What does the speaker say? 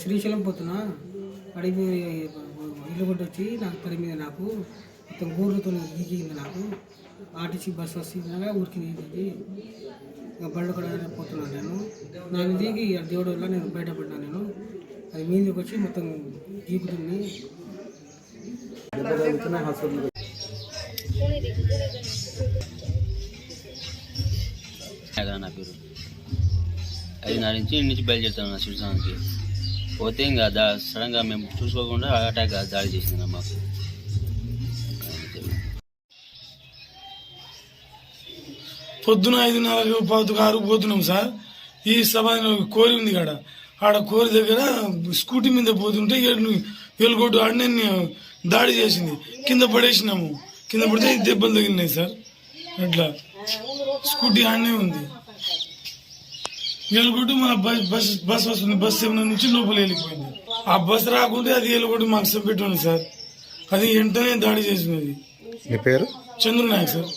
శ్రీశైలం పోతున్నా అడిగి ఇల్లు కొట్టి వచ్చి నాకు తల మీద నాకు మొత్తం గూర్లతో గీకింది నాకు ఆర్టీసీ బస్సు వస్తుందనగా ఊరికి బళ్ళు కూడా పోతున్నాను నేను నాకు దిగి దేవుడు వల్ల నేను బయటపడ్డాను నేను అది మీదకి వచ్చి మొత్తం గీకుతుంది. నా పేరు 5:30 నుంచి బయలుదేరుతాను నా శ్రీశాంతికి పోతే ఇంకా సడన్గా మేము చూసుకోకుండా అటాక్ దాడి చేసింది మాకు. పొద్దున 5:30 పోతున్నాం సార్. ఈ సభ కోరి ఉంది కాడ ఆడ కోరి దగ్గర స్కూటీ మీద పోతుంటే ఎలుగొట్టు ఆడనే దాడి చేసింది. కింద పడేసినాము. కింద పడితే దెబ్బలు తగిలినాయి సార్. అట్లా స్కూటీ ఆడనే ఉంది. ఎలుగొట్టు మన బస్ వస్తుంది. బస్ 7 నుంచి లోపల వెళ్ళిపోయింది. ఆ బస్ రాకుంటే అది ఎలుగొట్టు మాకు పెట్టింది సార్. అది వెంటనే దాడి చేసినది. మీ పేరు? చంద్రనాయక్ సార్.